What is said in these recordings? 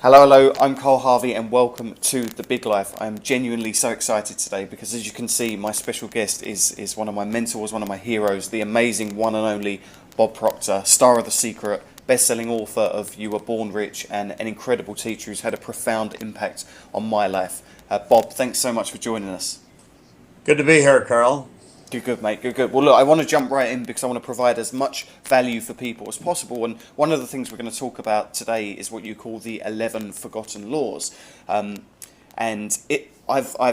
Hello, I'm Carl Harvey and welcome to The Big Life. I'm genuinely so excited today because, as you can see, my special guest is one of my mentors, one of my heroes, the amazing one and only Bob Proctor, star of The Secret, best-selling author of You Were Born Rich, and an incredible teacher who's had a profound impact on my life. Bob, thanks so much for joining us. Good to be here, Carl. Good, mate. Good. Well, look, I want to jump right in because I want to provide as much value for people as possible. And one of the things we're going to talk about today is what you call the 11 forgotten laws. I've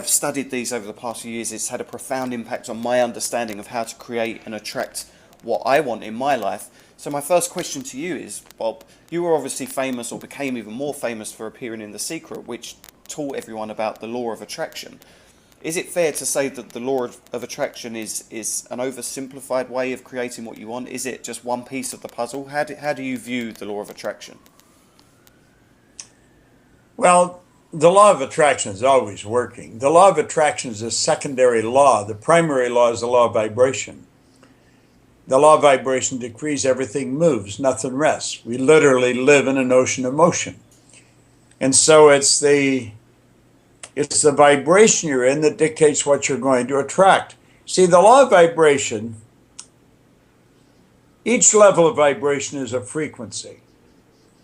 studied these over the past few years. It's had a profound impact on my understanding of how to create and attract what I want in my life. So my first question to you is, Bob, you were obviously famous, or became even more famous, for appearing in The Secret, which taught everyone about the law of attraction. Is it fair to say that the law of attraction is an oversimplified way of creating what you want? Is it just one piece of the puzzle? How do you view the law of attraction? Well, the law of attraction is always working. The law of attraction is a secondary law. The primary law is the law of vibration. The law of vibration decrees everything moves, nothing rests. We literally live in an ocean of motion. And so it's the vibration you're in that dictates what you're going to attract. See, the law of vibration, each level of vibration is a frequency.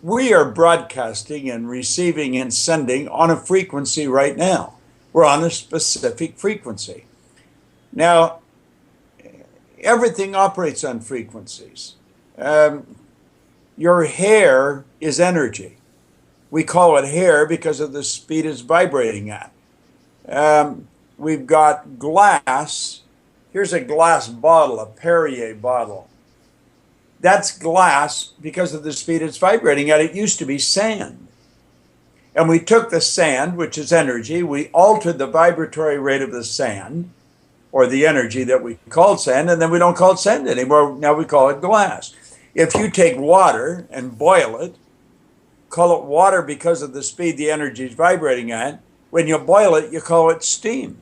We are broadcasting and receiving and sending on a frequency right now. We're on a specific frequency. Now, everything operates on frequencies. Your hair is energy. We call it hair because of the speed it's vibrating at. We've got glass. Here's a glass bottle, a Perrier bottle. That's glass because of the speed it's vibrating at. It used to be sand. And we took the sand, which is energy, we altered the vibratory rate of the sand, or the energy that we called sand, and then we don't call it sand anymore. Now we call it glass. If you take water and boil it, call it water because of the speed the energy is vibrating at. When you boil it, you call it steam.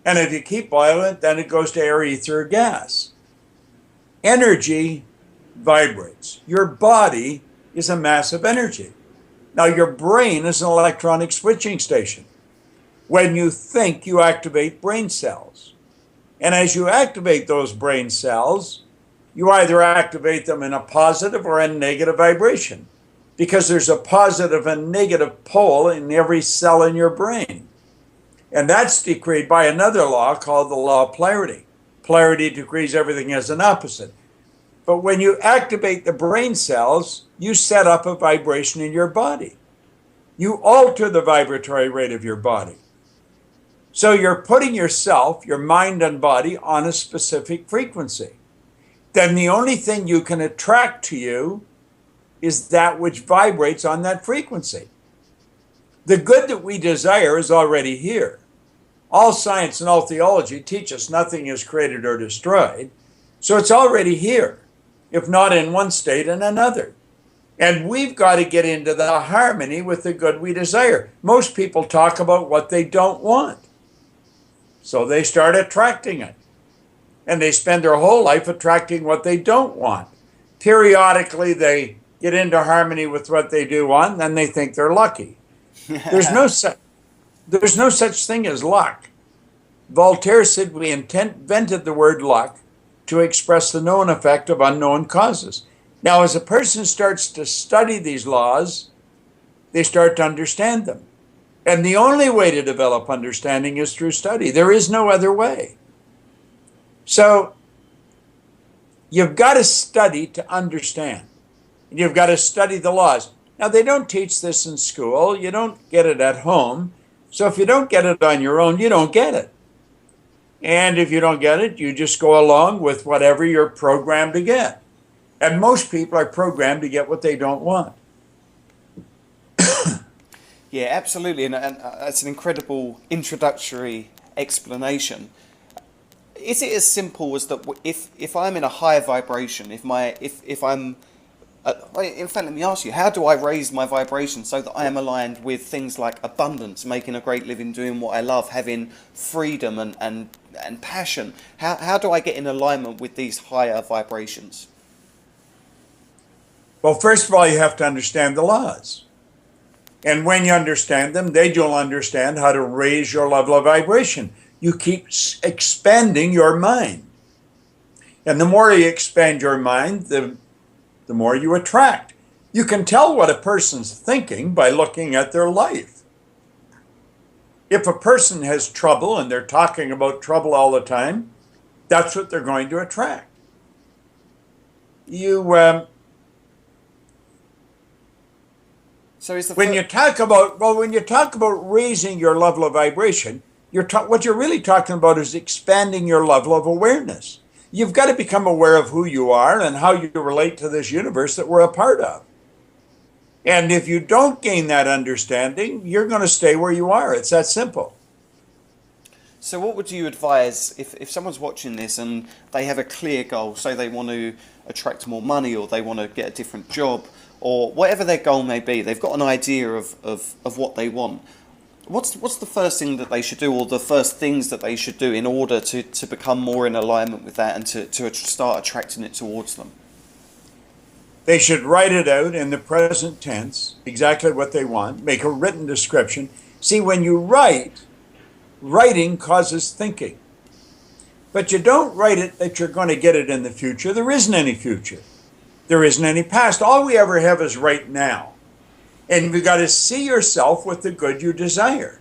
And if you keep boiling it, then it goes to air, ether, or gas. Energy vibrates. Your body is a mass of energy. Now, your brain is an electronic switching station. When you think, you activate brain cells. And as you activate those brain cells, you either activate them in a positive or a negative vibration, because there's a positive and negative pole in every cell in your brain. And that's decreed by another law called the law of polarity. Polarity decrees everything as an opposite. But when you activate the brain cells, you set up a vibration in your body. You alter the vibratory rate of your body. So you're putting yourself, your mind and body, on a specific frequency. Then the only thing you can attract to you is that which vibrates on that frequency. The good that we desire is already here. All science and all theology teach us nothing is created or destroyed. So it's already here, if not in one state, in another. And we've got to get into the harmony with the good we desire. Most people talk about what they don't want. So they start attracting it. And they spend their whole life attracting what they don't want. Periodically, they get into harmony with what they do want, and then they think they're lucky. There's no such thing as luck. Voltaire said we invented the word luck to express the known effect of unknown causes. Now, as a person starts to study these laws, they start to understand them. And the only way to develop understanding is through study. There is no other way. So you've got to study to understand. You've got to study the laws. Now, they don't teach this in school. You don't get it at home. So if you don't get it on your own, you don't get it. And if you don't get it, you just go along with whatever you're programmed to get. And most people are programmed to get what they don't want. Yeah, absolutely. And that's an incredible introductory explanation. Is it as simple as that if I'm in a higher vibration, if I'm in fact, let me ask you, how do I raise my vibration so that I am aligned with things like abundance, making a great living, doing what I love, having freedom and and passion. How do I get in alignment with these higher vibrations? Well, first of all, you have to understand the laws. And when you understand them, then you'll understand how to raise your level of vibration. You keep expanding your mind. And the more you expand your mind, the more you attract. You can tell what a person's thinking by looking at their life. If a person has trouble and they're talking about trouble all the time, that's what they're going to attract. When you talk about raising your level of vibration, what you're really talking about is expanding your level of awareness. You've got to become aware of who you are and how you relate to this universe that we're a part of. And if you don't gain that understanding, you're going to stay where you are. It's that simple. So what would you advise if someone's watching this and they have a clear goal, say they want to attract more money or they want to get a different job or whatever their goal may be, they've got an idea of what they want. What's the first thing that they should do, or the first things that they should do in order to become more in alignment with that and to start attracting it towards them? They should write it out in the present tense, exactly what they want, make a written description. See, when you write, writing causes thinking. But you don't write it that you're going to get it in the future. There isn't any future. There isn't any past. All we ever have is right now. And you've got to see yourself with the good you desire.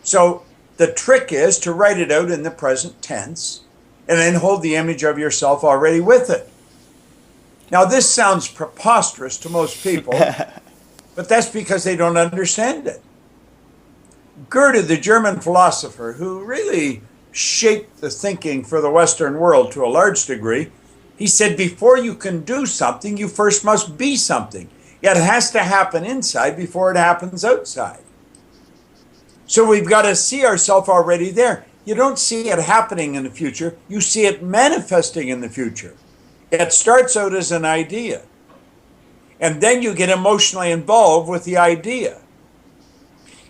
So the trick is to write it out in the present tense and then hold the image of yourself already with it. Now, this sounds preposterous to most people, but that's because they don't understand it. Goethe, the German philosopher, who really shaped the thinking for the Western world to a large degree, he said, before you can do something, you first must be something. It has to happen inside before it happens outside. So we've got to see ourselves already there. You don't see it happening in the future. You see it manifesting in the future. It starts out as an idea. And then you get emotionally involved with the idea.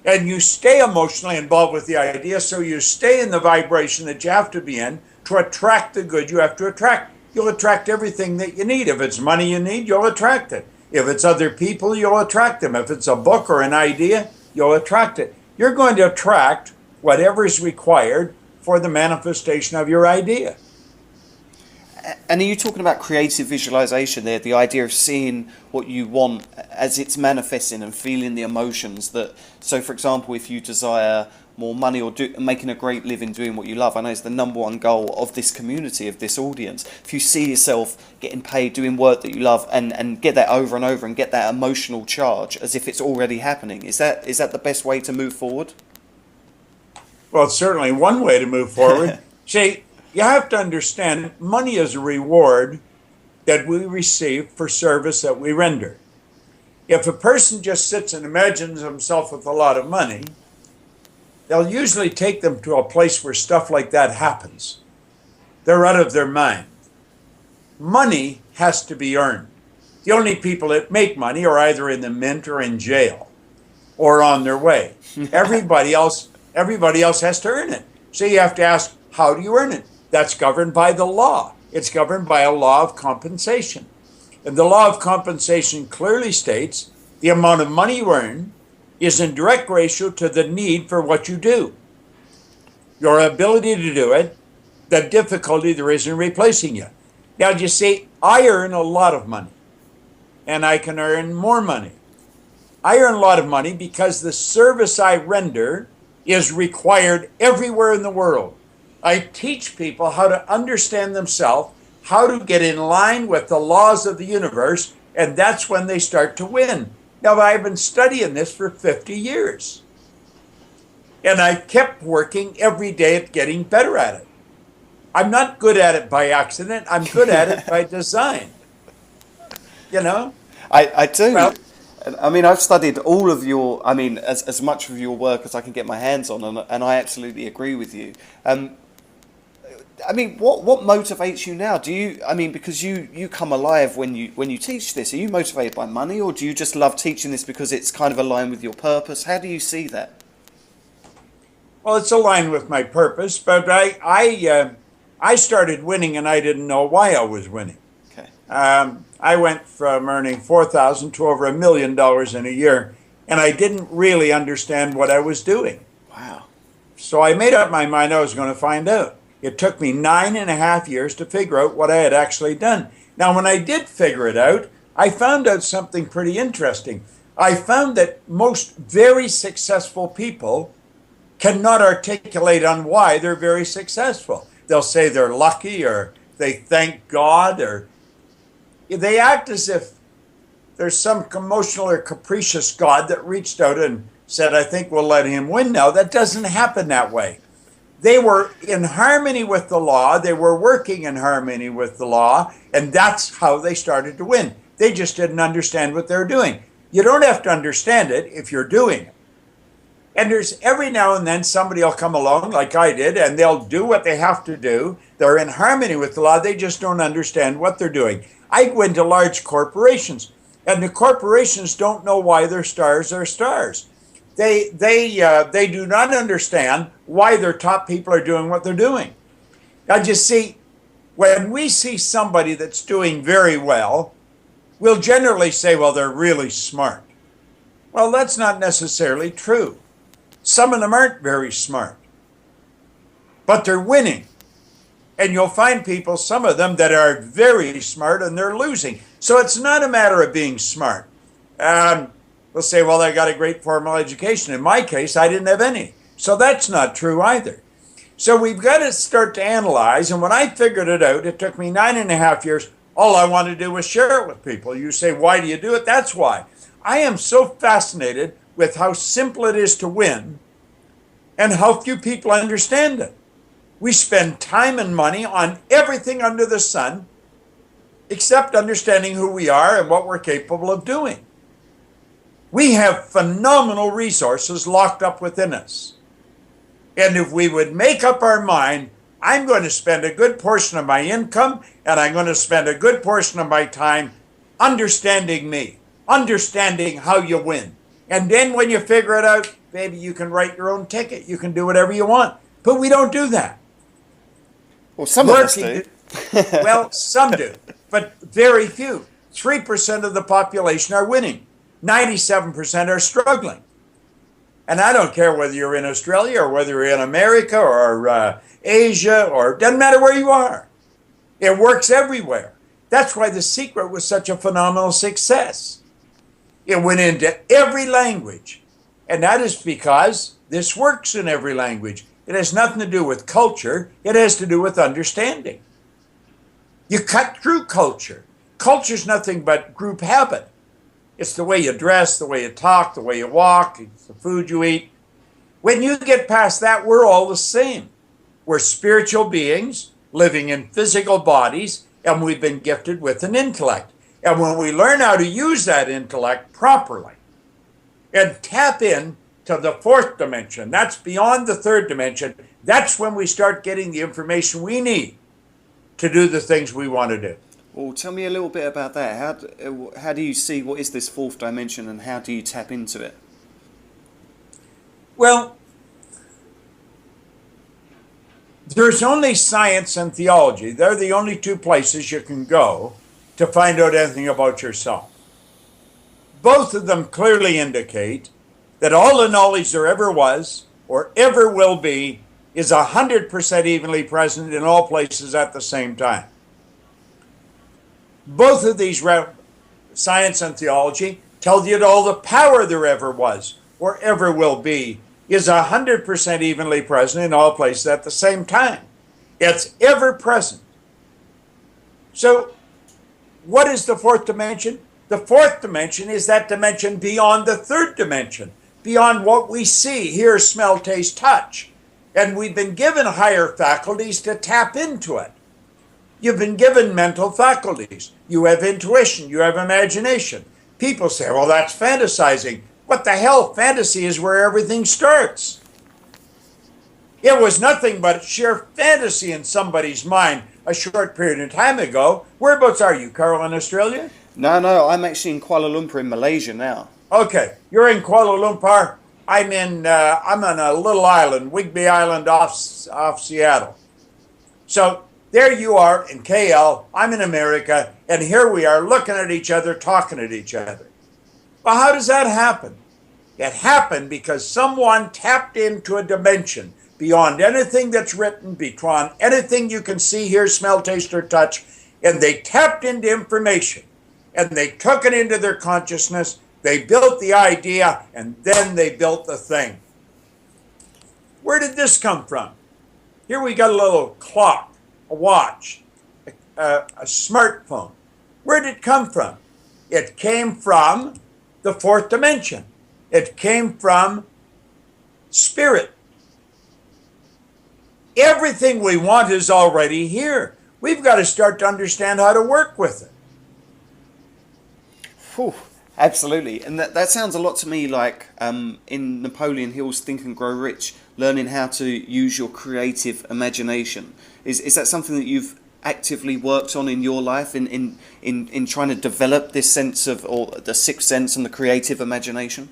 And you stay emotionally involved with the idea, so you stay in the vibration that you have to be in to attract the good you have to attract. You'll attract everything that you need. If it's money you need, you'll attract it. If it's other people, you'll attract them. If it's a book or an idea, you'll attract it. You're going to attract whatever is required for the manifestation of your idea. And are you talking about creative visualization there, the idea of seeing what you want as it's manifesting and feeling the emotions that, so for example, if you desire more money or making a great living doing what you love, I know it's the number one goal of this community, of this audience. If you see yourself getting paid, doing work that you love and get that over and over and get that emotional charge as if it's already happening, is that the best way to move forward? Well, it's certainly one way to move forward. See, you have to understand, money is a reward that we receive for service that we render. If a person just sits and imagines himself with a lot of money, they'll usually take them to a place where stuff like that happens. They're out of their mind. Money has to be earned. The only people that make money are either in the mint or in jail or on their way. Everybody else has to earn it. So you have to ask, how do you earn it? That's governed by the law. It's governed by a law of compensation. And the law of compensation clearly states the amount of money you earn is in direct ratio to the need for what you do. Your ability to do it, the difficulty there is in replacing you. Now, you see, I earn a lot of money, and I can earn more money. I earn a lot of money because the service I render is required everywhere in the world. I teach people how to understand themselves, how to get in line with the laws of the universe, and that's when they start to win. Now, I've been studying this for 50 years, and I kept working every day at getting better at it. I'm not good at it by accident. I'm good at it by design. You know? I do. Well, I mean, I've studied all of your, as much of your work as I can get my hands on, and I absolutely agree with you. What motivates you now? Because you come alive when you teach this. Are you motivated by money, or do you just love teaching this because it's kind of aligned with your purpose? How do you see that? Well, it's aligned with my purpose, but I started winning and I didn't know why I was winning. Okay. I went from earning 4,000 to over $1 million in a year, and I didn't really understand what I was doing. Wow. So I made up my mind I was going to find out. It took me 9.5 years to figure out what I had actually done. Now, when I did figure it out, I found out something pretty interesting. I found that most very successful people cannot articulate on why they're very successful. They'll say they're lucky, or they thank God, or they act as if there's some emotional or capricious God that reached out and said, I think we'll let him win now. That doesn't happen that way. They were in harmony with the law. They were working in harmony with the law, and that's how they started to win. They just didn't understand what they're doing. You don't have to understand it if you're doing it. And there's every now and then somebody will come along like I did, and they'll do what they have to do. They're in harmony with the law. They just don't understand what they're doing. I go into large corporations, and the corporations don't know why their stars are stars. They do not understand why their top people are doing what they're doing. I just see, when we see somebody that's doing very well, we'll generally say, well, they're really smart. Well, that's not necessarily true. Some of them aren't very smart, but they're winning. And you'll find people, some of them, that are very smart and they're losing. So it's not a matter of being smart. We'll say, well, I got a great formal education. In my case, I didn't have any. So that's not true either. So we've got to start to analyze. And when I figured it out, it took me 9.5 years. All I wanted to do was share it with people. You say, why do you do it? That's why. I am so fascinated with how simple it is to win and how few people understand it. We spend time and money on everything under the sun except understanding who we are and what we're capable of doing. We have phenomenal resources locked up within us. And if we would make up our mind, I'm going to spend a good portion of my income and I'm going to spend a good portion of my time understanding me, understanding how you win. And then when you figure it out, maybe you can write your own ticket. You can do whatever you want. But we don't do that. Well, some of us do. Well, some do, but very few. 3% of the population are winning. 97% are struggling. And I don't care whether you're in Australia or whether you're in America or Asia, or doesn't matter where you are. It works everywhere. That's why The Secret was such a phenomenal success. It went into every language. And that is because this works in every language. It has nothing to do with culture. It has to do with understanding. You cut through culture. Culture's nothing but group habit. It's the way you dress, the way you talk, the way you walk, it's the food you eat. When you get past that, we're all the same. We're spiritual beings living in physical bodies, and we've been gifted with an intellect. And when we learn how to use that intellect properly and tap in to the fourth dimension, that's beyond the third dimension, that's when we start getting the information we need to do the things we want to do. Well, tell me a little bit about that. How do you see what is this fourth dimension and how do you tap into it? Well, there's only science and theology. They're the only two places you can go to find out anything about yourself. Both of them clearly indicate that all the knowledge there ever was or ever will be is 100% evenly present in all places at the same time. Both of these, science and theology, tell you that all the power there ever was or ever will be is 100% evenly present in all places at the same time. It's ever present. So, what is the fourth dimension? The fourth dimension is that dimension beyond the third dimension, beyond what we see, hear, smell, taste, touch. And we've been given higher faculties to tap into it. You've been given mental faculties. You have intuition. You have imagination. People say, well, that's fantasizing. What the hell? Fantasy is where everything starts. It was nothing but sheer fantasy in somebody's mind a short period of time ago. Whereabouts are you, Carl, in Australia? No, I'm actually in Kuala Lumpur in Malaysia now. Okay, you're in Kuala Lumpur. I'm on a little island, Whigby Island off Seattle. So there you are in KL, I'm in America, and here we are looking at each other, talking at each other. Well, how does that happen? It happened because someone tapped into a dimension beyond anything that's written, beyond anything you can see, hear, smell, taste, or touch, and they tapped into information, and they took it into their consciousness, they built the idea, and then they built the thing. Where did this come from? Here we got a little clock, a watch, a smartphone. Where did it come from? It came from the fourth dimension. It came from spirit. Everything we want is already here. We've got to start to understand how to work with it. Whew, absolutely. And that sounds a lot to me like in Napoleon Hill's Think and Grow Rich, learning how to use your creative imagination. Is that something that you've actively worked on in your life in trying to develop this sense of, or the sixth sense and the creative imagination?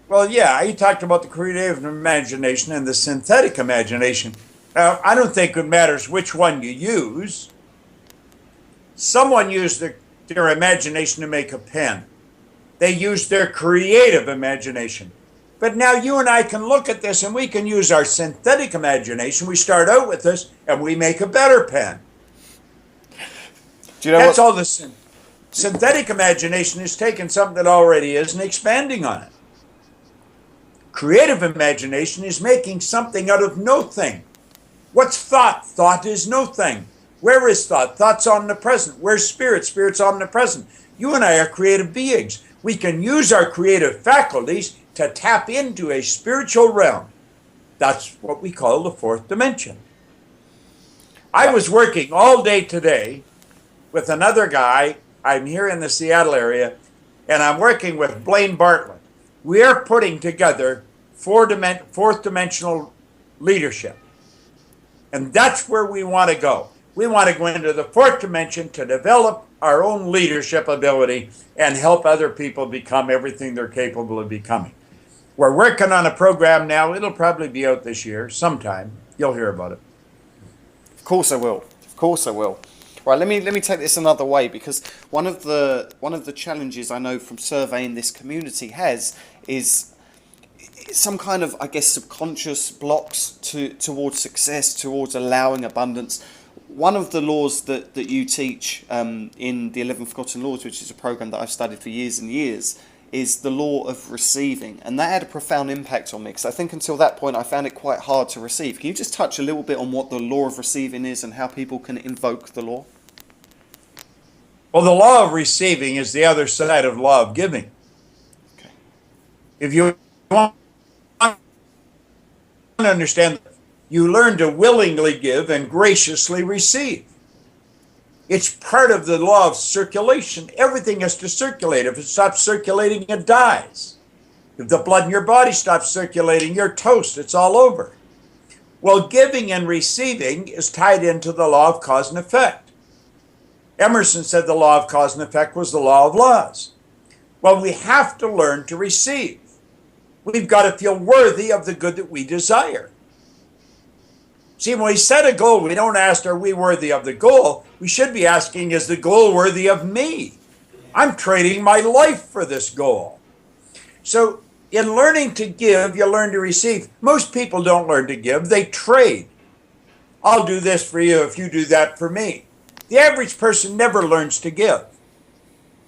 Well, yeah, you talked about the creative imagination and the synthetic imagination. I don't think it matters which one you use. Someone used their imagination to make a pen. They used their creative imagination. But now you and I can look at this and we can use our synthetic imagination. We start out with this and we make a better pen. Do you know That's all the synthetic imagination is taking something that already is and expanding on it. Creative imagination is making something out of no thing. What's thought? Thought is no thing. Where is thought? Thought's omnipresent. Where's spirit? Spirit's omnipresent. You and I are creative beings. We can use our creative faculties to tap into a spiritual realm. That's what we call the fourth dimension. I was working all day today with another guy. I'm here in the Seattle area, and I'm working with Blaine Bartlett. We are putting together fourth dimensional leadership. And that's where we want to go. We want to go into the fourth dimension to develop our own leadership ability and help other people become everything they're capable of becoming. We're working on a program now. It'll probably be out this year sometime. You'll hear about it. Of course I will. Of course I will. Right, let me take this another way, because one of the challenges I know from surveying this community is some kind of, I guess, subconscious blocks towards success, towards allowing abundance. One of the laws that you teach in the 11 Forgotten Laws, which is a program that I've studied for years and years, is the law of receiving. And that had a profound impact on me, because I think until that point I found it quite hard to receive. Can you just touch a little bit on what the law of receiving is and how people can invoke the law? Well, the law of receiving is the other side of law of giving. Okay. If you want to understand, you learn to willingly give and graciously receive. It's part of the law of circulation. Everything has to circulate. If it stops circulating, it dies. If the blood in your body stops circulating, you're toast. It's all over. Well, giving and receiving is tied into the law of cause and effect. Emerson said the law of cause and effect was the law of laws. Well, we have to learn to receive. We've got to feel worthy of the good that we desire. See, when we set a goal, we don't ask, are we worthy of the goal? We should be asking, is the goal worthy of me? I'm trading my life for this goal. So in learning to give, you learn to receive. Most people don't learn to give, they trade. I'll do this for you if you do that for me. The average person never learns to give.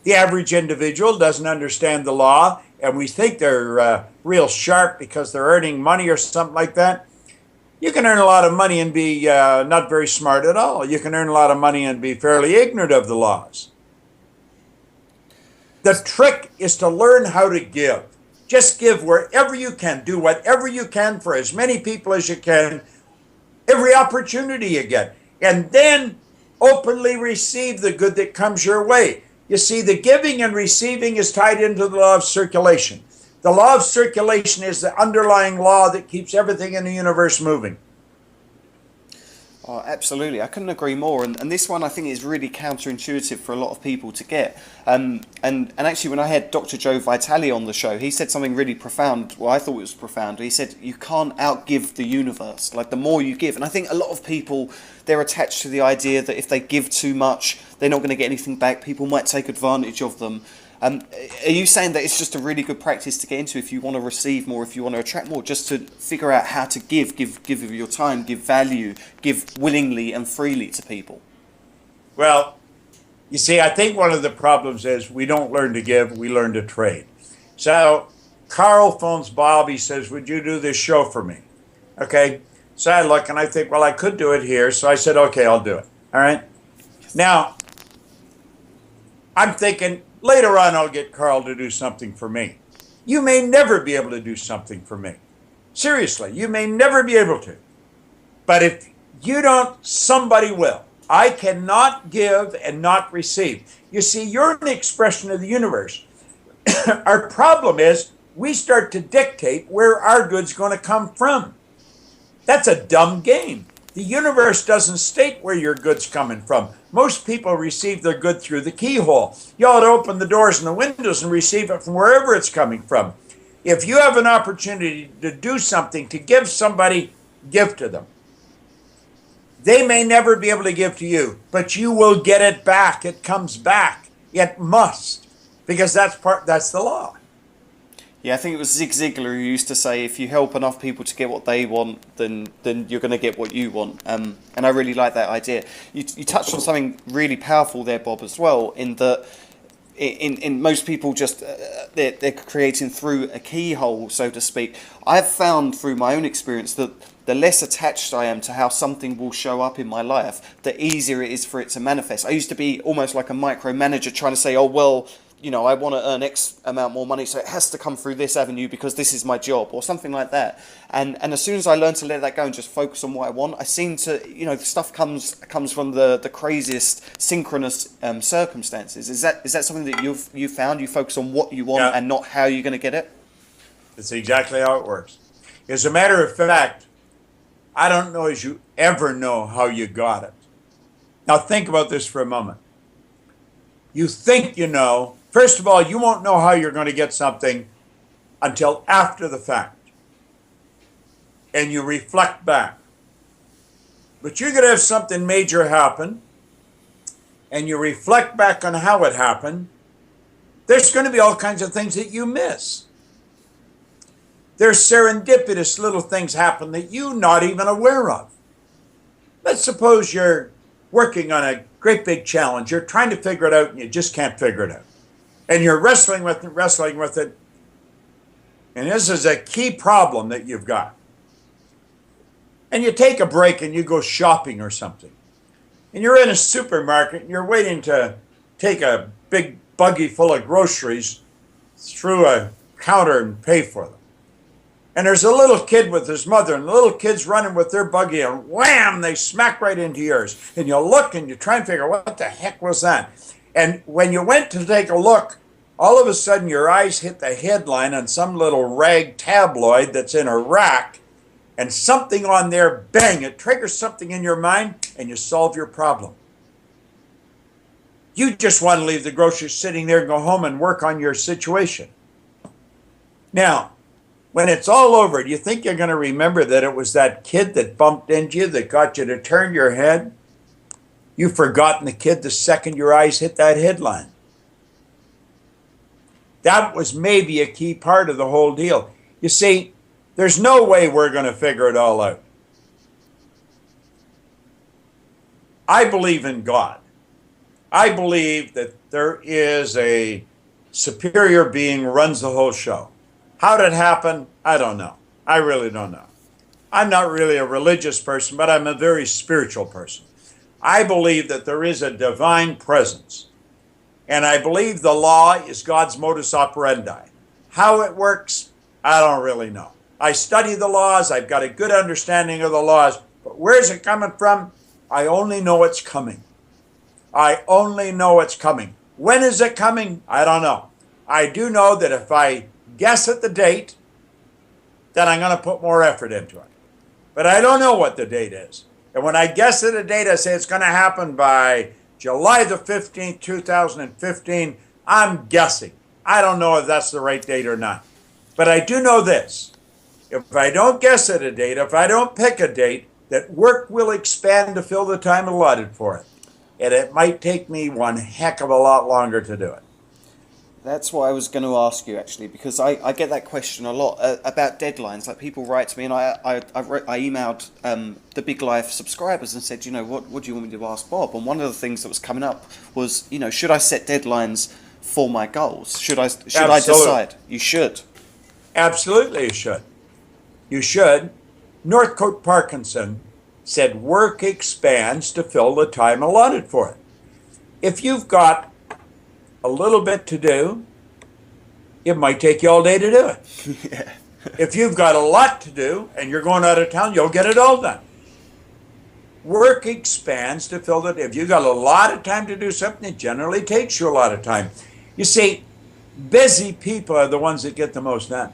The average individual doesn't understand the law, and we think they're real sharp because they're earning money or something like that. You can earn a lot of money and be not very smart at all. You can earn a lot of money and be fairly ignorant of the laws. The trick is to learn how to give. Just give wherever you can. Do whatever you can for as many people as you can, every opportunity you get. And then openly receive the good that comes your way. You see, the giving and receiving is tied into the law of circulation. The law of circulation is the underlying law that keeps everything in the universe moving. Oh, absolutely. I couldn't agree more. And this one I think is really counterintuitive for a lot of people to get. And actually, when I had Dr. Joe Vitale on the show, he said something really profound. Well, I thought it was profound. He said, you can't outgive the universe. Like, the more you give. And I think a lot of people, they're attached to the idea that if they give too much, they're not going to get anything back. People might take advantage of them. Are you saying that it's just a really good practice to get into if you want to receive more, if you want to attract more, just to figure out how to give of your time, give value, give willingly and freely to people? Well, you see, I think one of the problems is we don't learn to give, we learn to trade. So Carl phones Bob, he says, would you do this show for me? Okay, so I look and I think, well, I could do it here. So I said, okay, I'll do it. All right. Now, I'm thinking, later on, I'll get Carl to do something for me. You may never be able to do something for me. Seriously, you may never be able to. But if you don't, somebody will. I cannot give and not receive. You see, you're an expression of the universe. Our problem is we start to dictate where our good's going to come from. That's a dumb game. The universe doesn't state where your good's coming from. Most people receive their good through the keyhole. You ought to open the doors and the windows and receive it from wherever it's coming from. If you have an opportunity to do something, to give somebody, give to them. They may never be able to give to you, but you will get it back. It comes back. It must, because that's the law. Yeah, I think it was Zig Ziglar who used to say, if you help enough people to get what they want, then you're going to get what you want. And I really like that idea. You touched on something really powerful there, Bob, as well, in that in most people just they're creating through a keyhole, so to speak. I've found through my own experience that the less attached I am to how something will show up in my life, the easier it is for it to manifest. I used to be almost like a micromanager trying to say, oh, well, you know, I want to earn X amount more money, so it has to come through this avenue because this is my job, or something like that. And as soon as I learned to let that go and just focus on what I want, I seem to, you know, the stuff comes from the craziest synchronous circumstances. Is that something that you've found? You focus on what you want and not how you're going to get it? That's exactly how it works. As a matter of fact, I don't know as you ever know how you got it. Now think about this for a moment. You think you know. First of all, you won't know how you're going to get something until after the fact. And you reflect back. But you're going to have something major happen, and you reflect back on how it happened. There's going to be all kinds of things that you miss. There's serendipitous little things happen that you're not even aware of. Let's suppose you're working on a great big challenge. You're trying to figure it out, and you just can't figure it out. And you're wrestling with it. And this is a key problem that you've got. And you take a break and you go shopping or something. And you're in a supermarket and you're waiting to take a big buggy full of groceries through a counter and pay for them. And there's a little kid with his mother, and the little kid's running with their buggy, and wham, they smack right into yours. And you look and you try and figure, what the heck was that? And when you went to take a look, all of a sudden your eyes hit the headline on some little rag tabloid that's in a rack, and something on there, bang, it triggers something in your mind, and you solve your problem. You just want to leave the groceries sitting there and go home and work on your situation. Now, when it's all over, do you think you're going to remember that it was that kid that bumped into you that got you to turn your head? You've forgotten the kid the second your eyes hit that headline. That was maybe a key part of the whole deal. You see, there's no way we're going to figure it all out. I believe in God. I believe that there is a superior being who runs the whole show. How did it happen? I don't know. I really don't know. I'm not really a religious person, but I'm a very spiritual person. I believe that there is a divine presence. And I believe the law is God's modus operandi. How it works, I don't really know. I study the laws. I've got a good understanding of the laws. But where is it coming from? I only know it's coming. I only know it's coming. When is it coming? I don't know. I do know that if I guess at the date, then I'm going to put more effort into it. But I don't know what the date is. And when I guess at a date, I say it's going to happen by July the 15th, 2015. I'm guessing. I don't know if that's the right date or not. But I do know this. If I don't guess at a date, if I don't pick a date, that work will expand to fill the time allotted for it. And it might take me one heck of a lot longer to do it. That's what I was going to ask you, actually, because I get that question a lot about deadlines. Like, people write to me, and I emailed the Big Life subscribers and said, what do you want me to ask Bob? And one of the things that was coming up was, should I set deadlines for my goals? Should I decide? You should. Absolutely, you should. You should. Northcote Parkinson said work expands to fill the time allotted for it. If you've got a little bit to do, it might take you all day to do it. Yeah. If you've got a lot to do and you're going out of town, you'll get it all done. Work expands to fill it. If you've got a lot of time to do something, it generally takes you a lot of time. You see, busy people are the ones that get the most done.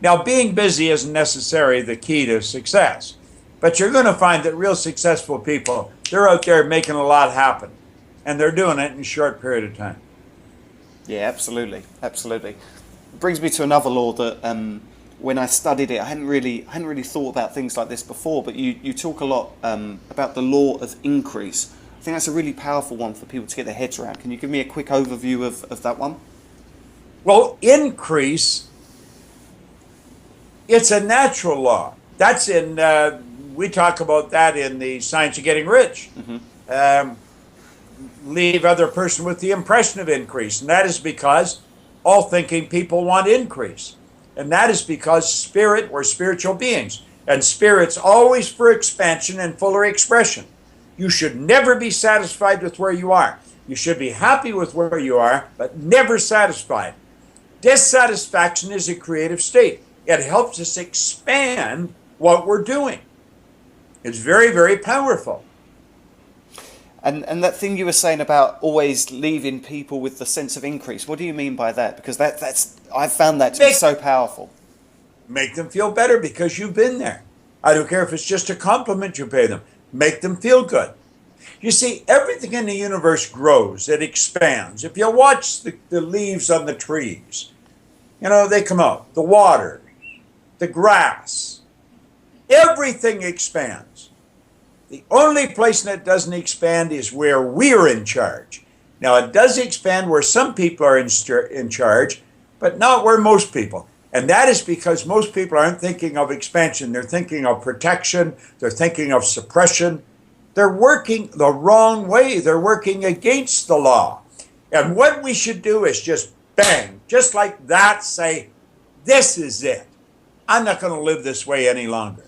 Now, being busy isn't necessarily the key to success, but you're going to find that real successful people, they're out there making a lot happen, and they're doing it in a short period of time. Yeah, absolutely. It brings me to another law that when I studied it, I hadn't really thought about things like this before, but you talk a lot about the law of increase. I think that's a really powerful one for people to get their heads around. Can you give me a quick overview of that one? Well, increase, it's a natural law. That's we talk about that in the Science of Getting Rich. Mm-hmm. Leave other person with the impression of increase. And that is because all thinking people want increase. And that is because spirit, we're spiritual beings. And spirit's always for expansion and fuller expression. You should never be satisfied with where you are. You should be happy with where you are, but never satisfied. Dissatisfaction is a creative state. It helps us expand what we're doing. It's very, very powerful. And that thing you were saying about always leaving people with the sense of increase, what do you mean by that? Because that's I've found that to be so powerful. Make them feel better because you've been there. I don't care if it's just a compliment you pay them. Make them feel good. You see, everything in the universe grows. It expands. If you watch the leaves on the trees, they come out. The water, the grass, everything expands. The only place that doesn't expand is where we're in charge. Now, it does expand where some people are in charge, but not where most people. And that is because most people aren't thinking of expansion. They're thinking of protection. They're thinking of suppression. They're working the wrong way. They're working against the law. And what we should do is just bang, just like that, say, this is it. I'm not going to live this way any longer.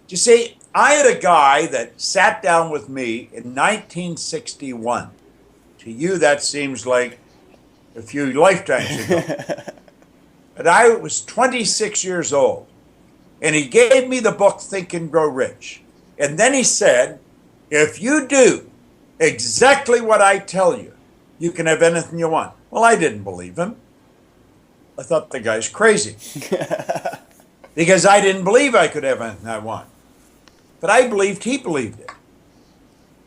You see, I had a guy that sat down with me in 1961. To you, that seems like a few lifetimes ago. But I was 26 years old. And he gave me the book Think and Grow Rich. And then he said, if you do exactly what I tell you, you can have anything you want. Well, I didn't believe him. I thought the guy's crazy. Because I didn't believe I could have anything I want. But I believed he believed it.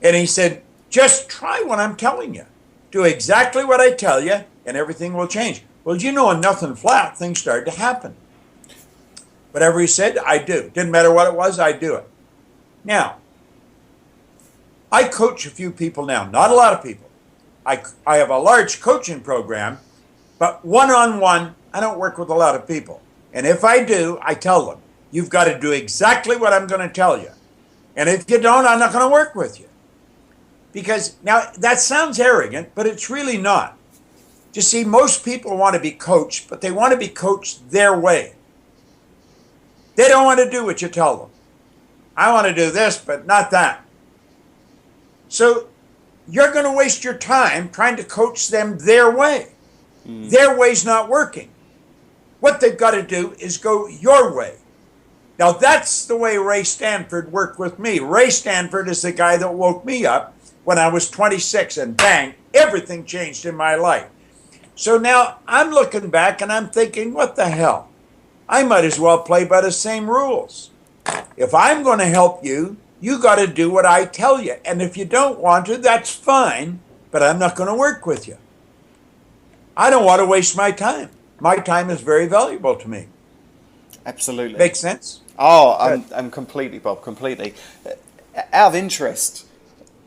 And he said, just try what I'm telling you. Do exactly what I tell you, and everything will change. Well, in nothing flat, things started to happen. Whatever he said, I do. Didn't matter what it was, I do it. Now, I coach a few people now, not a lot of people. I have a large coaching program, but one-on-one, I don't work with a lot of people. And if I do, I tell them, you've got to do exactly what I'm going to tell you. And if you don't, I'm not going to work with you. Because now that sounds arrogant, but it's really not. You see, most people want to be coached, but they want to be coached their way. They don't want to do what you tell them. I want to do this, but not that. So you're going to waste your time trying to coach them their way. Their way's not working. What they've got to do is go your way. Now, that's the way Ray Stanford worked with me. Ray Stanford is the guy that woke me up when I was 26, and bang, everything changed in my life. So now I'm looking back and I'm thinking, what the hell? I might as well play by the same rules. If I'm going to help you, you got to do what I tell you. And if you don't want to, that's fine, but I'm not going to work with you. I don't want to waste my time. My time is very valuable to me. Absolutely. Makes sense? Oh, Good. I'm completely, Bob, completely. Out of interest,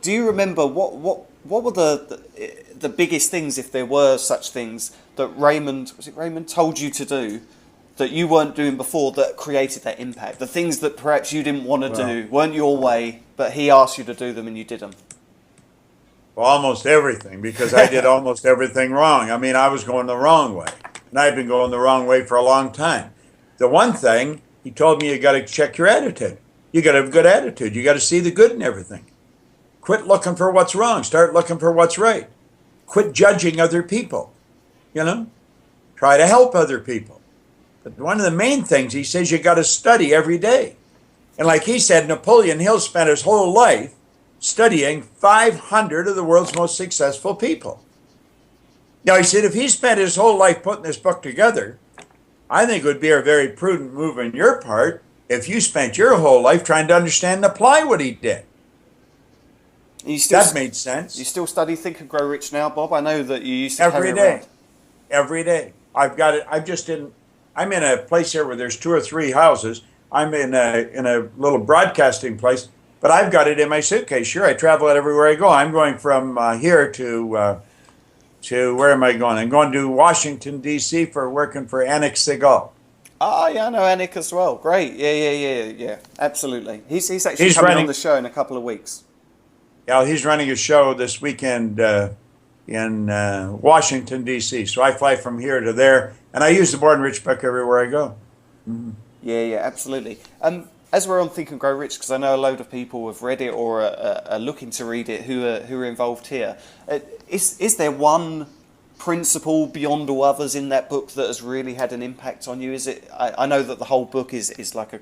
do you remember what were the biggest things, if there were such things, that Raymond told you to do that you weren't doing before that created that impact? The things that perhaps you didn't want to do, weren't your way, but he asked you to do them and you did them. Well, almost everything, because I did almost everything wrong. I mean, I was going the wrong way, and I've been going the wrong way for a long time. The one thing, he told me, you got to check your attitude. You got to have a good attitude. You got to see the good in everything. Quit looking for what's wrong. Start looking for what's right. Quit judging other people. You know, try to help other people. But one of the main things, he says, you got to study every day. And like he said, Napoleon Hill spent his whole life studying 500 of the world's most successful people. Now, he said, if he spent his whole life putting this book together, I think it would be a very prudent move on your part if you spent your whole life trying to understand and apply what he did. That made sense. You still study Think and Grow Rich now, Bob? I know that you used to Every carry day. around. Every day. I've got it. I'm in a place here where there's 2 or 3 houses. I'm in a little broadcasting place, but I've got it in my suitcase. Sure, I travel it everywhere I go. I'm going from here to where am I going? I'm going to Washington, D.C. for working for Anik Segal. Oh, yeah, I know Anik as well. Great. Yeah. Absolutely. He's actually coming on the show in a couple of weeks. Yeah, he's running a show this weekend in Washington, D.C. So I fly from here to there, and I use the Born Rich book everywhere I go. Mm-hmm. Yeah, absolutely. As we're on Think and Grow Rich, because I know a load of people have read it or are looking to read it who are involved here, is there one principle beyond all others in that book that has really had an impact on you? Is it? I know that the whole book is like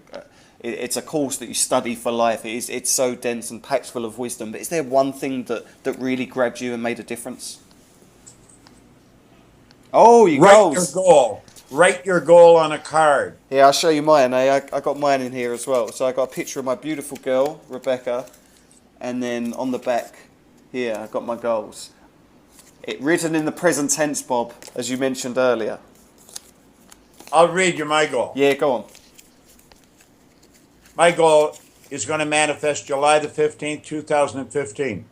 it's a course that you study for life. It's so dense and packed full of wisdom. But is there one thing that really grabbed you and made a difference? Oh, your goals. Write your goal. Write your goal on a card. Yeah, I'll show you mine. I got mine in here as well. So I got a picture of my beautiful girl, Rebecca, and then on the back here I got my goals. It written in the present tense, Bob, as you mentioned earlier. I'll read you my goal. Yeah, go on. My goal is going to manifest July the 15th, 2015.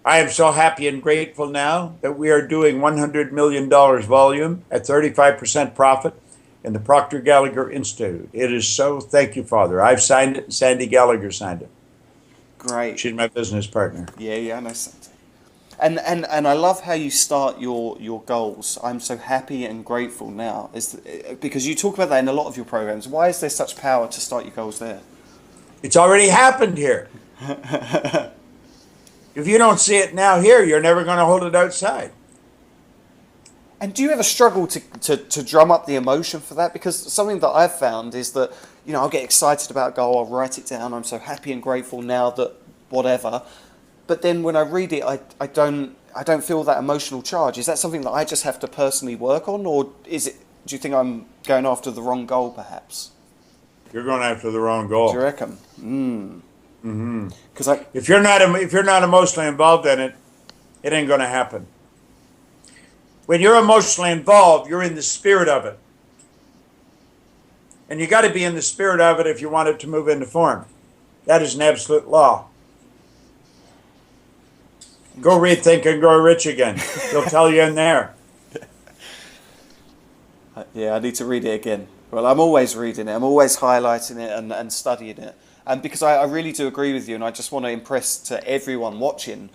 I am so happy and grateful now that we are doing $100 million volume at 35% profit in the Proctor Gallagher Institute. It is so, thank you, Father. I've signed it, and Sandy Gallagher signed it. Great. She's my business partner. Yeah, I know Sandy. And I love how you start your goals. I'm so happy and grateful now, because you talk about that in a lot of your programs. Why is there such power to start your goals there? It's already happened here. If you don't see it now here, you're never going to hold it outside. And do you ever struggle to drum up the emotion for that? Because something that I've found is that, I'll get excited about a goal, I'll write it down, I'm so happy and grateful now that whatever. But then when I read it, I don't feel that emotional charge. Is that something that I just have to personally work on, or do you think I'm going after the wrong goal, perhaps? You're going after the wrong goal. Do you reckon? Mm-hmm. If you're not emotionally involved in it, it ain't going to happen. When you're emotionally involved, you're in the spirit of it, and you got to be in the spirit of it if you want it to move into form. That is an absolute law. Go read Think and Grow Rich again. They'll tell you in there. Yeah, I need to read it again. Well, I'm always reading it. I'm always highlighting it and studying it. And because I really do agree with you, and I just want to impress to everyone watching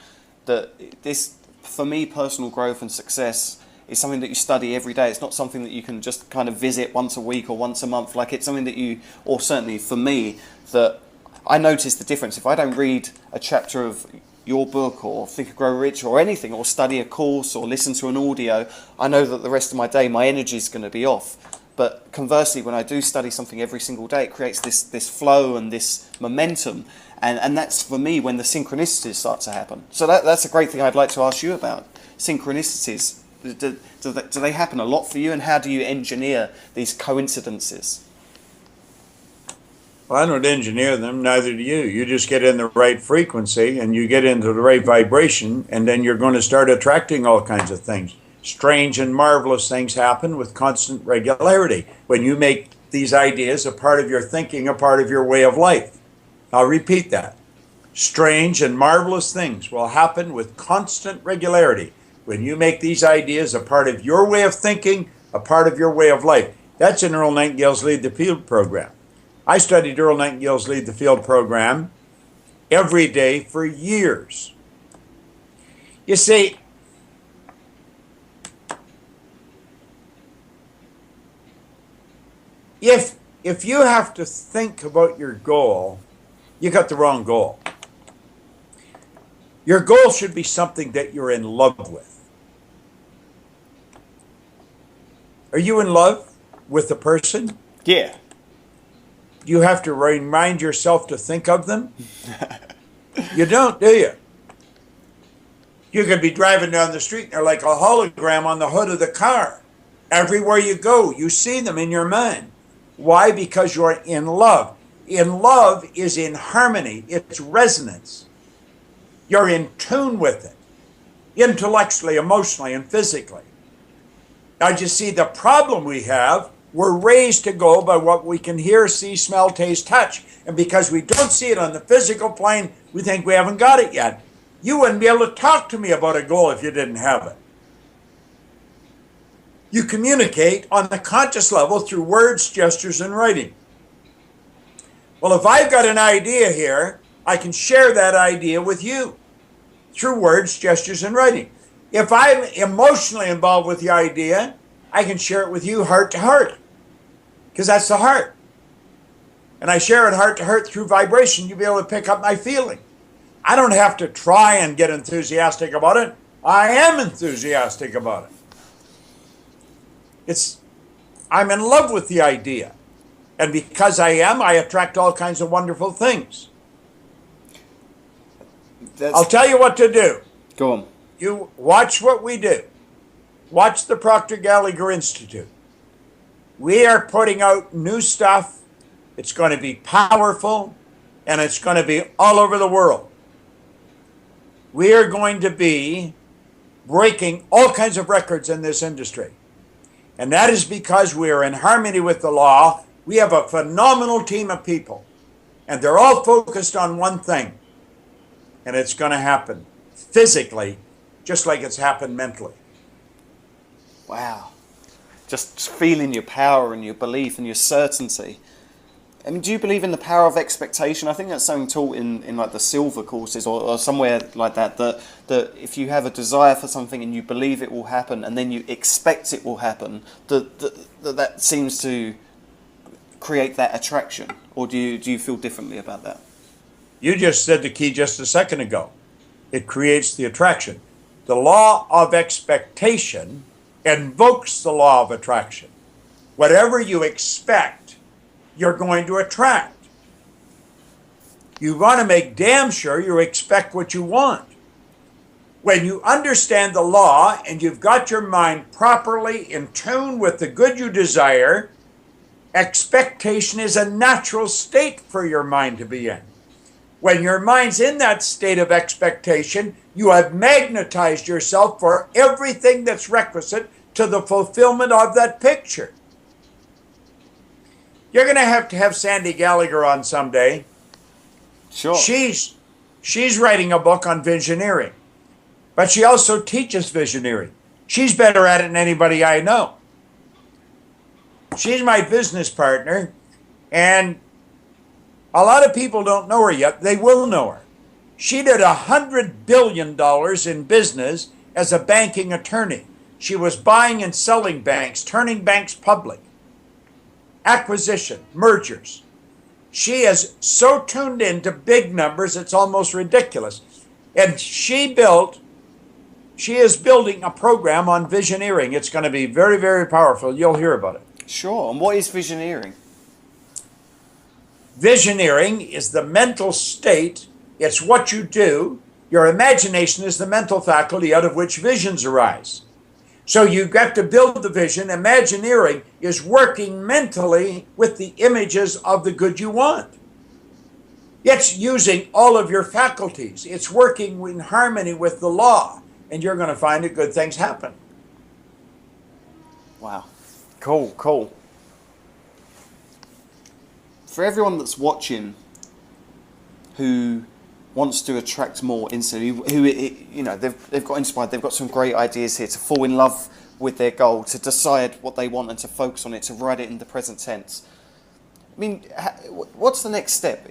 that this, for me, personal growth and success is something that you study every day. It's not something that you can just kind of visit once a week or once a month. Like, it's something that you, or certainly for me, that I notice the difference. If I don't read a chapter of your book or Think and Grow Rich or anything, or study a course or listen to an audio, I know that the rest of my day my energy is going to be off. But conversely, when I do study something every single day, it creates this flow and this momentum, and that's for me when the synchronicities start to happen. So that's a great thing I'd like to ask you about. Synchronicities, do they happen a lot for you, and how do you engineer these coincidences? Well, I don't engineer them, neither do you. You just get in the right frequency and you get into the right vibration, and then you're going to start attracting all kinds of things. Strange and marvelous things happen with constant regularity when you make these ideas a part of your thinking, a part of your way of life. I'll repeat that. Strange and marvelous things will happen with constant regularity when you make these ideas a part of your way of thinking, a part of your way of life. That's in Earl Nightingale's Lead the Field program. I studied Earl Nightingale's Lead the Field program every day for years. You see, if you have to think about your goal, you got the wrong goal. Your goal should be something that you're in love with. Are you in love with the person? Yeah. You have to remind yourself to think of them? You don't, do you? You could be driving down the street and they're like a hologram on the hood of the car. Everywhere you go, you see them in your mind. Why? Because you're in love. In love is in harmony. It's resonance. You're in tune with it, intellectually, emotionally, and physically. Now, you see, the problem we have, we're raised to go by what we can hear, see, smell, taste, touch. And because we don't see it on the physical plane, we think we haven't got it yet. You wouldn't be able to talk to me about a goal if you didn't have it. You communicate on the conscious level through words, gestures, and writing. Well, if I've got an idea here, I can share that idea with you through words, gestures, and writing. If I'm emotionally involved with the idea, I can share it with you heart to heart, because that's the heart. And I share it heart to heart through vibration. You'll be able to pick up my feeling. I don't have to try and get enthusiastic about it. I am enthusiastic about it. I'm in love with the idea. And because I am, I attract all kinds of wonderful things. I'll tell you what to do. Go on. You watch what we do. Watch the Proctor Gallagher Institute. We are putting out new stuff. It's going to be powerful, and it's going to be all over the world. We are going to be breaking all kinds of records in this industry. And that is because we are in harmony with the law. We have a phenomenal team of people, and they're all focused on one thing. And it's going to happen physically, just like it's happened mentally. Wow. Just feeling your power and your belief and your certainty. I mean, do you believe in the power of expectation? I think that's something taught in like the silver courses or somewhere like that, that if you have a desire for something and you believe it will happen and then you expect it will happen, that seems to create that attraction. Or do you feel differently about that? You just said the key just a second ago. It creates the attraction. The law of expectation invokes the law of attraction. Whatever you expect, you're going to attract. You want to make damn sure you expect what you want. When you understand the law and you've got your mind properly in tune with the good you desire, expectation is a natural state for your mind to be in. When your mind's in that state of expectation, you have magnetized yourself for everything that's requisite to the fulfillment of that picture. You're going to have Sandy Gallagher on someday. Sure. She's writing a book on visioneering, but she also teaches visioneering. She's better at it than anybody I know. She's my business partner, and a lot of people don't know her yet. They will know her. She did $100 billion in business as a banking attorney. She was buying and selling banks, turning banks public, acquisition, mergers. She is so tuned into big numbers, it's almost ridiculous. And she is building a program on visioneering. It's going to be very, very powerful. You'll hear about it. Sure. And what is visioneering? Visioneering is the mental state. It's what you do. Your imagination is the mental faculty out of which visions arise. So you've got to build the vision. Imagineering is working mentally with the images of the good you want. It's using all of your faculties. It's working in harmony with the law, and you're going to find that good things happen. Wow. Cool, cool. For everyone that's watching who wants to attract more instantly, who you know, they've got inspired, they've got some great ideas here to fall in love with their goal, to decide what they want and to focus on it, to write it in the present tense. I mean, what's the next step?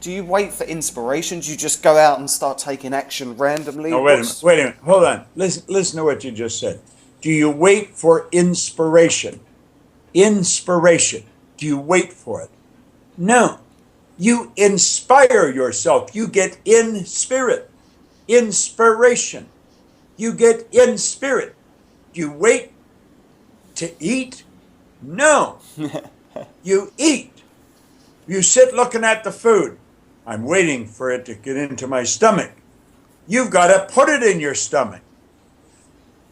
Do you wait for inspiration? Do you just go out and start taking action randomly? No, wait a minute, hold on. Listen to what you just said. Do you wait for inspiration? Inspiration. Do you wait for it? No. You inspire yourself. You get in spirit. Inspiration. You get in spirit. Do you wait to eat? No. You eat. You sit looking at the food. I'm waiting for it to get into my stomach. You've got to put it in your stomach.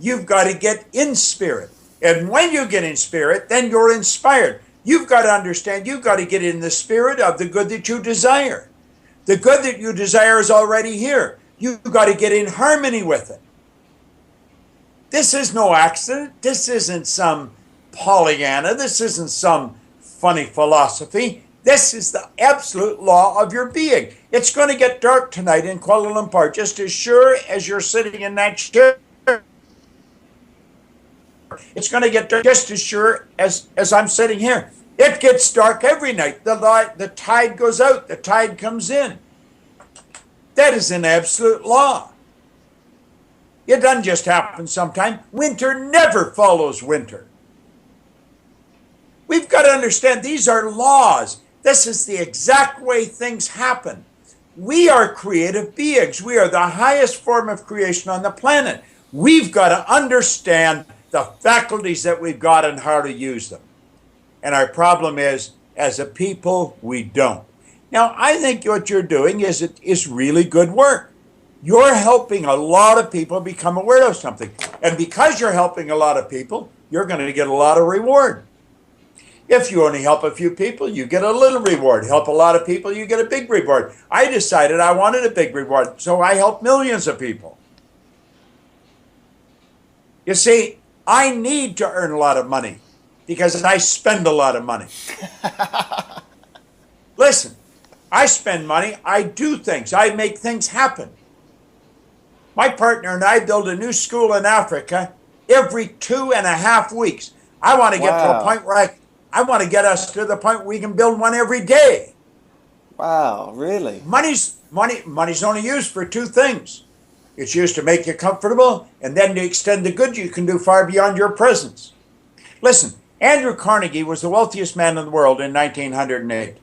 You've got to get in spirit. And when you get in spirit, then you're inspired. You've got to understand, you've got to get in the spirit of the good that you desire. The good that you desire is already here. You've got to get in harmony with it. This is no accident. This isn't some Pollyanna. This isn't some funny philosophy. This is the absolute law of your being. It's going to get dark tonight in Kuala Lumpur, just as sure as you're sitting in that chair. It's going to get dark just as sure as I'm sitting here. It gets dark every night. The tide goes out. The tide comes in. That is an absolute law. It doesn't just happen sometime. Winter never follows winter. We've got to understand these are laws. This is the exact way things happen. We are creative beings. We are the highest form of creation on the planet. We've got to understand the faculties that we've got and how to use them. And our problem is, as a people, we don't. Now, I think what you're doing is really good work. You're helping a lot of people become aware of something. And because you're helping a lot of people, you're going to get a lot of reward. If you only help a few people, you get a little reward. Help a lot of people, you get a big reward. I decided I wanted a big reward, so I helped millions of people. You see, I need to earn a lot of money because I spend a lot of money. Listen, I spend money, I do things, I make things happen. My partner and I build a new school in Africa every 2.5 weeks. I want to get to a point where I want to get us to the point where we can build one every day. Wow, really? Money's only used for two things. It's used to make you comfortable, and then to extend the good you can do far beyond your presence. Listen, Andrew Carnegie was the wealthiest man in the world in 1908.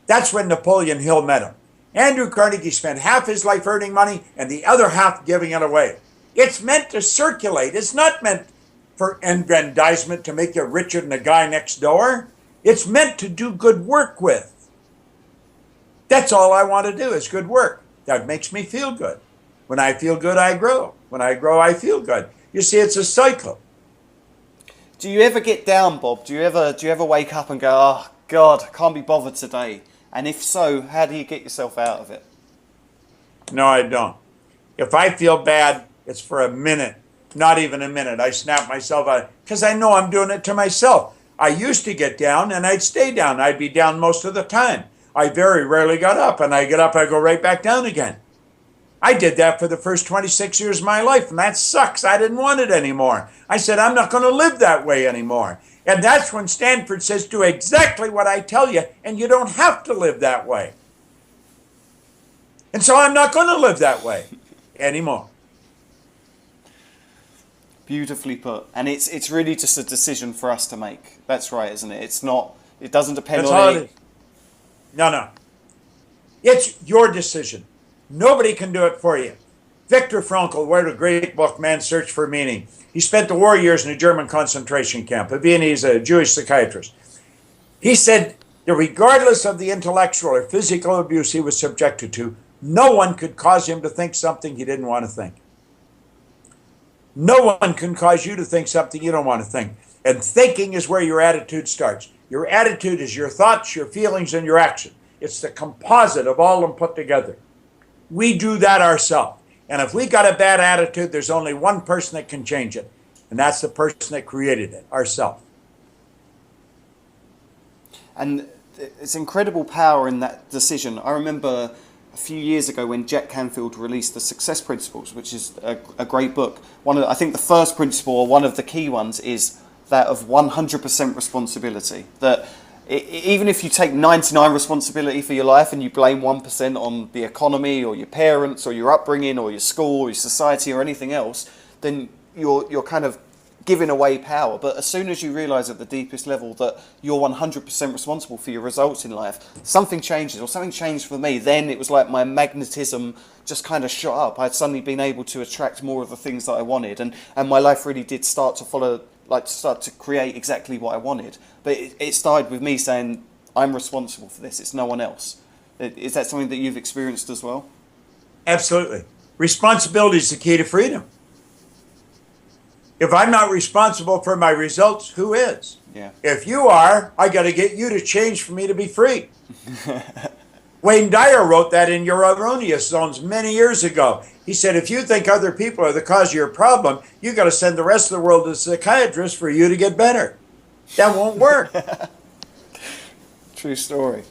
That's when Napoleon Hill met him. Andrew Carnegie spent half his life earning money and the other half giving it away. It's meant to circulate. It's not meant for aggrandizement to make you richer than the guy next door. It's meant to do good work with. That's all I want to do is good work. That makes me feel good. When I feel good, I grow. When I grow, I feel good. You see, it's a cycle. Do you ever get down, Bob? Do you ever wake up and go, oh, God, I can't be bothered today? And if so, how do you get yourself out of it? No, I don't. If I feel bad, it's for a minute. Not even a minute. I snap myself out because I know I'm doing it to myself. I used to get down and I'd stay down. I'd be down most of the time. I very rarely got up, and I get up, I go right back down again. I did that for the first 26 years of my life, and that sucks. I didn't want it anymore. I said, I'm not going to live that way anymore. And that's when Stanford says, do exactly what I tell you, and you don't have to live that way. And so I'm not going to live that way anymore. Beautifully put. And it's really just a decision for us to make. That's right, isn't it? It's not, it doesn't depend on it. No. It's your decision. Nobody can do it for you. Viktor Frankl wrote a great book, Man's Search for Meaning. He spent the war years in a German concentration camp. A Viennese, a Jewish psychiatrist. He said that regardless of the intellectual or physical abuse he was subjected to, no one could cause him to think something he didn't want to think. No one can cause you to think something you don't want to think. And thinking is where your attitude starts. Your attitude is your thoughts, your feelings, and your action. It's the composite of all of them put together. We do that ourselves. And if we got a bad attitude, there's only one person that can change it. And that's the person that created it, ourselves. And it's incredible power in that decision. I remember a few years ago when Jack Canfield released the Success Principles, which is a great book. I think the first principle, or one of the key ones, is that of 100% responsibility. That even if you take 99% responsibility for your life and you blame 1% on the economy or your parents or your upbringing or your school or your society or anything else, then you're kind of giving away power. But as soon as you realise at the deepest level that you're 100% responsible for your results in life, something changes, or something changed for me. Then it was like my magnetism just kind of shot up. I'd suddenly been able to attract more of the things that I wanted, and my life really did start to follow, start to create exactly what I wanted. But it started with me saying, I'm responsible for this, it's no one else. Is that something that you've experienced as well? Absolutely. Responsibility is the key to freedom. If I'm not responsible for my results, who is? Yeah. If you are, I got to get you to change for me to be free. Wayne Dyer wrote that in Your Erroneous Zones many years ago. He said, if you think other people are the cause of your problem, you got to send the rest of the world to psychiatrists for you to get better. That won't work. True story.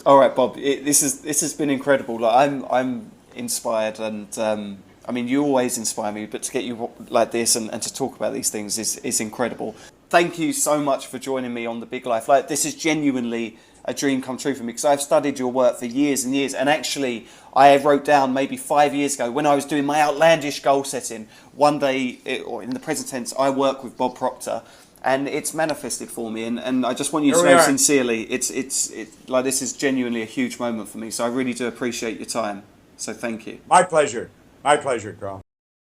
All right, Bob. This has been incredible. I'm inspired, and I mean, you always inspire me, but to get you like this and to talk about these things is incredible. Thank you so much for joining me on The Big Life. This is genuinely a dream come true for me, because I've studied your work for years and years. And actually, I wrote down maybe 5 years ago when I was doing my outlandish goal setting, one day, or in the present tense, I work with Bob Proctor, and it's manifested for me. And I just want you to know sincerely, it's like, this is genuinely a huge moment for me. So I really do appreciate your time. So thank you. My pleasure. My pleasure, Carl.